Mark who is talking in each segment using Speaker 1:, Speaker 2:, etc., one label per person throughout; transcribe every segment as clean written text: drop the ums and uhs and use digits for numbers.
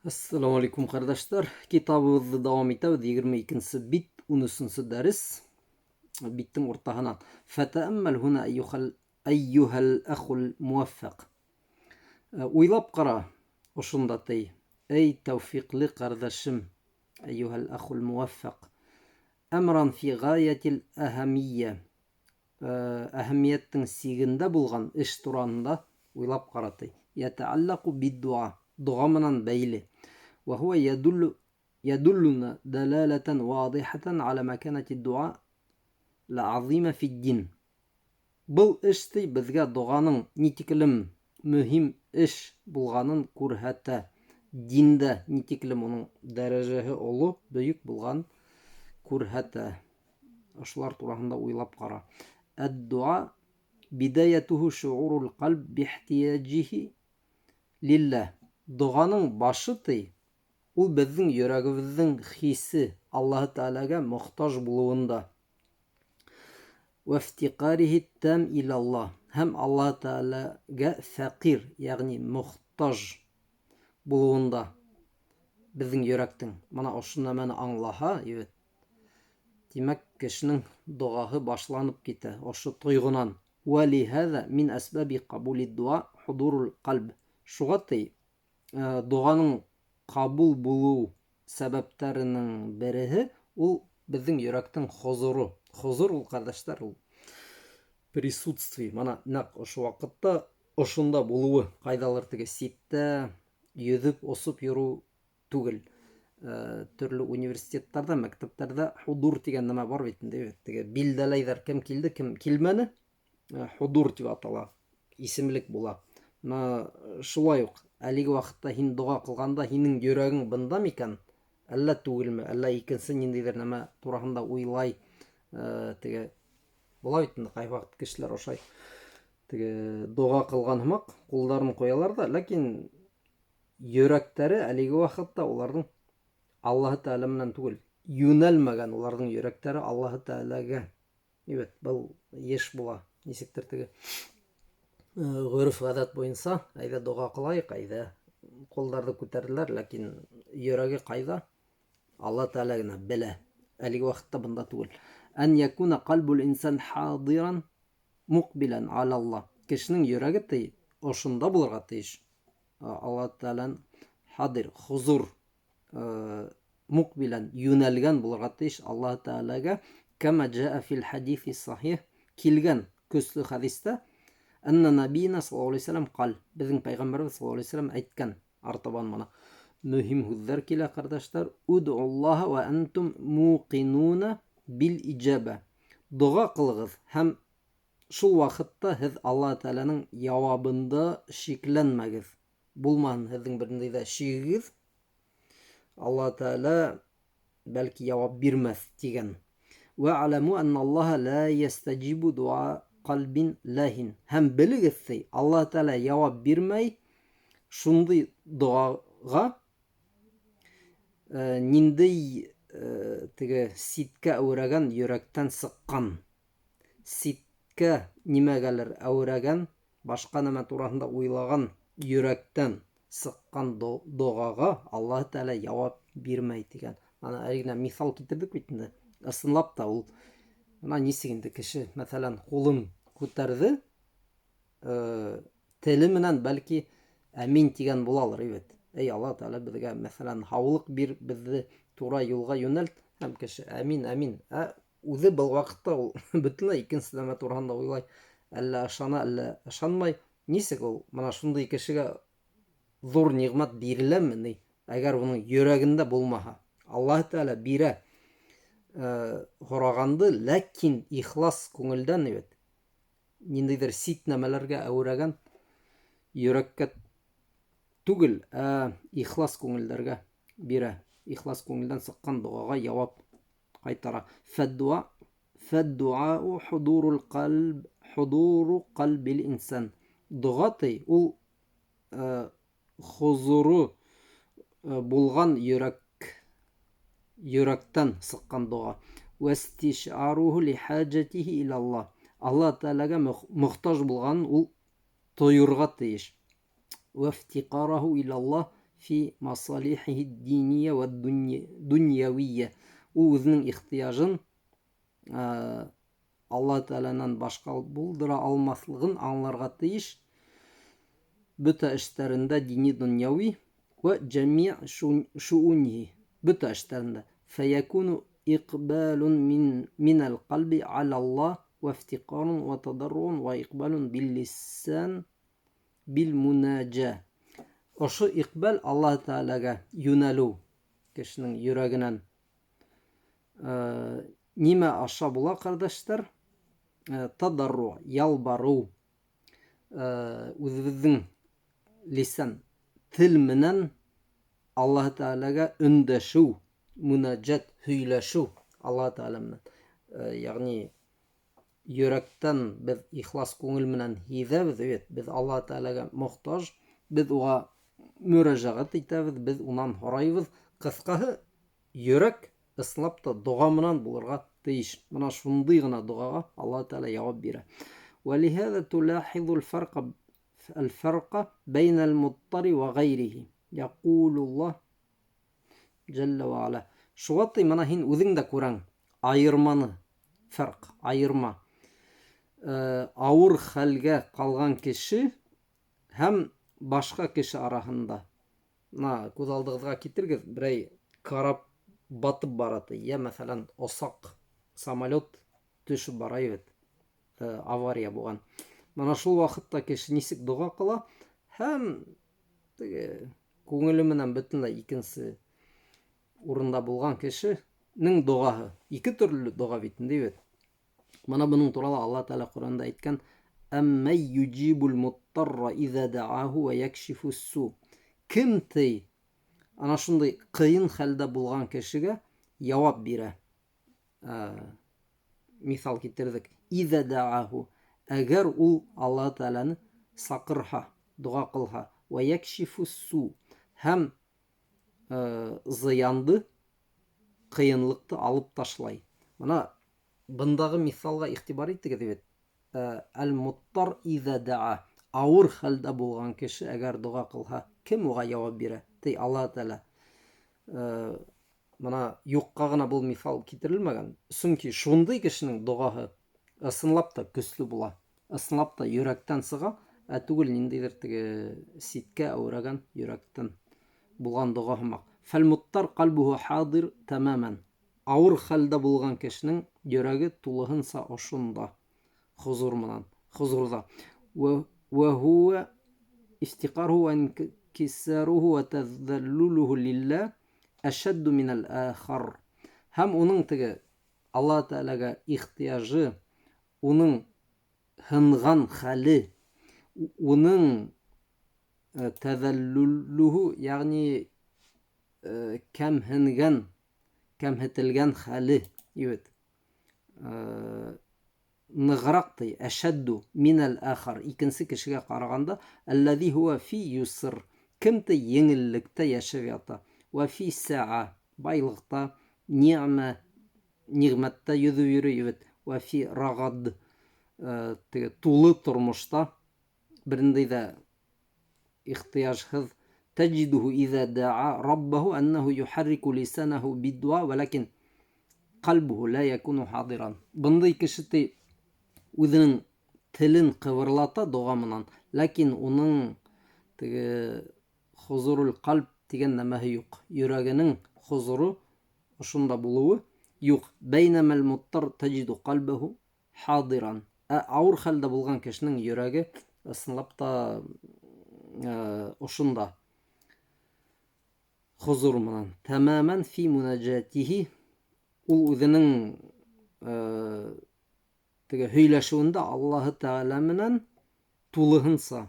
Speaker 1: Assalamu alaikum kardeşler. Kitabımızı devam ediyoruz. 22. bit 13. ders. Bitin ortağından. Feteemmel huna eyyuhel ahul muvaffak. Uylap kara. Oşunda tey. Ey tevfikli kardeşim. Eyyuhel ahul muvaffak. Emran fi gayetil ehemiyye. Ehemmiyetin siginde bulgan iş turanında uylap karatay. Yeteallaku bid dua. Dua menen beyli. وهو يدلنا دلالة واضحة على مكانة الدعاء العظيمة في الدين. Бұл ішті бізге дұғаның нетекілім mühim іш болғанын көрсәтті. Динді нетекілім оның дәрежесі ұлы, бүйік болған көрсәтті. Ошылар турасында ойлап қара. Әд-дуа бидайятуху шуурул қалб бихтияджихи лилләh. Дұғаның башы тей. Ул безнең йөрәгебезнең хисе Аллаһ Тәгаләгә мохтаҗ булуында. Вафтиқарихи тәм илаллаһ. Һәм Аллаһ Тәгаләгә фәқир, ягъни мохтаҗ булуында. Безнең йөрәктең. Мана ошны мәне аңлаһа, егет. Димәк, кешенең дуаһы башланып китә, ошы тойгынан. Валиһаза мин асбаби кабули дуа худурул қалб. Шуга тей, дуаның кабул булу сәбәпләренең береһе ул безнең йөрәктең хозуры. Хозур ул, кардашлар, ул присутствие. Мана нәкъ ошо вакытта ошонда булуы, кайдалыр теге ситтә йөзеп, осып йөрү түгел. Төрле университеттарда, мәктәптәрдә худур дигән нәмә бар бит инде. Теге билдәләйҙәр, кем килде, кем килмәне. Худур дип атала, исемлек була. Шулай ук әлеге вакытта һин дуа кылганда һинең йөрәгең бында микән, әллә түгелме, әллә икенсе ниндидер нәмә турасында уйлай, теге була бит инде кай вакыт кешеләр ошай теге дуа кылган һымак кулларын куялар да, ләкин йөрәктәре әлеге вакытта уларның Аллаһ Тәгалә менән түгел, юнәлмәгән уларның йөрәктәре Аллаһ Тәгаләгә. Ибет, был еш була. Нисектер теге ғөрф-ғадәт буенча, әйдә дуа кылайык, әйдә кулларды күтәрделәр, ләкин йөрәге кайда? Алла Тәгалә генә белә. Әлеге вакытта бында түгел. Ан якуна калбул инсан хадиран муқбилан ала Аллаһ. Кешенең йөрәге тей ошында булырга тиеш. Алла Тәгалән хадир, хузур, муқбилан юнәлгән булырга тиеш Аллаһ Тәгаләгә. Кама джаа фил хадиси сахих, килгән көсле хадистә أن نبينا صلى الله عليه وسلم قال بذن پیغمبر صلى الله عليه وسلم әйткән артабан мана мөһим һүҙҙәр килә, кардаштар. Уд'у Аллаһа ва антум муқинуна бил иҗаба. Дуа кылыгыз һәм шул вакытта һез Аллаһ Тәгаләнең җавабында шикләнмәгез. Булмаһын һеҙҙең бернинди дә шигегеҙ. Аллаһ Тәгалә бәлки җавап бирмәҫ дигән. Ва аламу анна Аллаһа ла ястаҗибу дуа qalbin lahin. Һәм белегез сей, Аллаһ Тәгалә җавап бирмәй шундый дуага ниндей теге ситкә әүрәгән йөрәктән сыккан. Ситкә нимәгәлер әүрәгән, башка нәмә турасында уйлаган йөрәктән сыккан дуага Аллаһ Тәгалә җавап бирмәй дигән. Ана әйгенә мисал китердек бит инде. Ысынлап та ул мына нисек инде кеше, мәсәлән, кулын күтәрде, теле менән бәлки әмин тигән булалыр, ибет. Эй Аллаһ Тәгалә безгә мәсәлән һаулык бир, безне тура юлга юнәлт, һәм кеше әмин, әмин. Үзе был вакытта ул бөтенләй икенсе нәмә турасында уйлай, әллә ышана, әллә ышанмай. Нисек ул мына шундый кешегә зур ниғмәт биреләме ни? Әгәр уның йөрәгендә булмаһа, Аллаһ Тәгалә бирә һораганды, ләкин ихлас күңелдән, ибет. Ниндидер сит нәмәләргә әүрәгән йөрәккә түгел, ихлас күңелдәргә бирә. Ихлас күңелдән сыккан дуага җавап кайтара. Фәд-дуа худуру қалбил инсан. Дуа тей ул хузуры булган йөрәктән сыккан дуа. Вастишаруху лихаҗатихи илаллаһ. Аллаһ Тәгаләгә мохтаҗ булган ул тойырга тиеш. Вафтиқараху илаллаһ في مصالحه الدينية والدنيوية. Ул үзенең ихтияжын Алла Тәаләнән башка булдыра алмаслыгын аңларга тиеш бөтә эштәрендә дини дөньяви ва җәми' шу'унихи бөтә эштәрендә. فيكون إقبال من القلب على الله وافتقار وتضرع وإقبال باللسان بالمناجاة. Ошо иқбал Аллаһ Тәаләгә юнәлү кешенең йөрәгенән нимә аша була, кардәшләр? Тадарру, ялбару, үзебезнең лисан, тел менән Аллаһ Тәаләгә өндәшү, мунаҗат, һөйләшү Аллаһ Тәалә менән. Ягъни йөрәктән без ихлас күңел менән һизәбез, без Аллаһ Тәаләгә мохтаҗ, без уга мөрәҗәгать итәбез, без унан һорайбыз. Кыскаһы, йөрәк ысынлап та дуга менән булырга тиеш. Менә шундый гына дугага Аллаһ Тәалә җавап бирә. ولهذا تلاحظ الفرق بين المضطر وغيره يقول الله جل وعلا. Шугаты менә һин үзең дә күрәң айырманы, фарк, айырма. Авыр хәлгә калган кеше һәм башка кеше араһында. Күз алдыгызга китерегез, берәй карап батып бараты, я мәсәлән осак самолет төшеп бара иде, авария булган. Менә шул вакытта кеше нисек дуга кыла һәм күңеле менән бөтенләй икенче урында булган кешенең дугаһы, ике төрле дуга бит инде. Менә буның турында Аллаһ Тәалә Кур'анда әйткән: «Әммәй юҗибул муттарра иза дааху ва якшифу су». Кем ти ана шундай кыйын хәлдә булган кешегә җавап бирә. Мисал китердек. Иза дааху, әгәр ул Аллаһ Тәаләне сакырха, дуга кылха, ва якшифу су, һәм зыянды, кыйынлыкты алып ташлай. Менә бундагы мисалга игътибар итегез бит. Әл-муттар иза даа, авыр хәлдә булган кеше әгәр дуга кылха, кем уга җавап бирә? Ти Аллаһ Тәалә. Менә юкка гына бу мисал китерелмәгән. Чөнки шундый кешенең дугаһы ысынлап та көчле була, ысынлап та йөрәктән сыга, түгел ниндидер теге ситкә әүрәгән йөрәктән булган дуга һымак. Фәл-муттар калбуху хадир тамаман. Авыр хәлдә булган кешенең йөрәге тулыһынча ошонда, хузур менән, хузурда. Ва хува истиқару ва инкисаруху ва тазаллулуху лилла ашадду минал ахар. Һәм уның теге Аллаһ Тәаләгә ихтияжы, уның һынган хәле, уның тазаллулуху, ягъни кәмһенгән, кәмһетелгән хәле, ибет. Ныграк ти, ашадду минал ахар, икенче кешегә караганда, аллази хува фи юср, кем ти еңеллектә яшәп ята, ва фи саа, байлыкта, ниъма, нигъмәттә йөзеп йөри, ва фи рагад, теге тулы тормышта, бернинди дә ихтияжһыз. تجده إذا دعا ربه أنه يحرك لسانه بالدعاء ولكن قلبه لا يكون حاضرا. Bunday кеше үзенең телен кыбырлата дуга менән, ләкин уның теге хузурул калб дигән нәмәһе юк. Йөрәгенең хузуры ошонда булуы юк. Бәйнәмәл муттар таҗиду калбаху хадиран. Авыр хәлдә булган кешенең йөрәге ысынлап та ошонда, хузур менән. Тамаман фи мунаҗатихи, ул үзенең теге һөйләшүендә Аллаһ Тәалә менән тулыһынча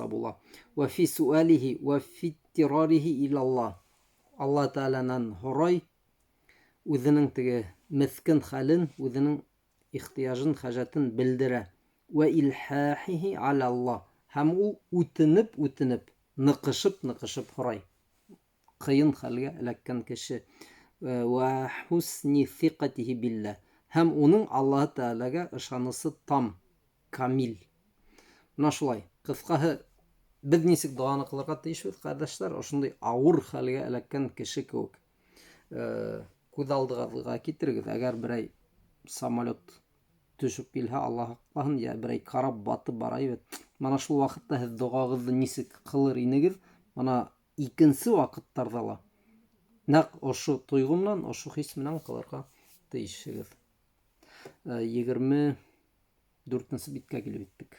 Speaker 1: була. Ва фи суалихи ва фи тирарихи илаллаһ. Аллаһ Тәаләнән һорай, үзенең теге мескин хәлен, үзенең ихтияжын, хаҗатын белдерә. Ва илхахихи алаллаһ. Һәм ул үтенеп, ныкышып һорай. Кыйын хәлгә эләккән кеше. Ва хусни фиқатихи билләһ. Һәм уның Аллаһ Тәаләгә ышанысы там, камил. Менә шулай. Кыскаһы, Без нисек дуаны кылырга тиешбез, кардәшләр? Ошондай авыр хәлгә эләккән кеше кеүек. Күз алдыгызга китерегез, әгәр берәй самолет төшүп килһә, Аллаһ һаклаһын, я берәй карап батып бара иде. Мана шул вакытта һез дуагызды нисек кылыр инегез? Мана икенсе вакыттарда ла нәкъ ошо тойгы менән, ошо хис менән кылырга тиешсегез. 24-нче биткә килеп җиттек.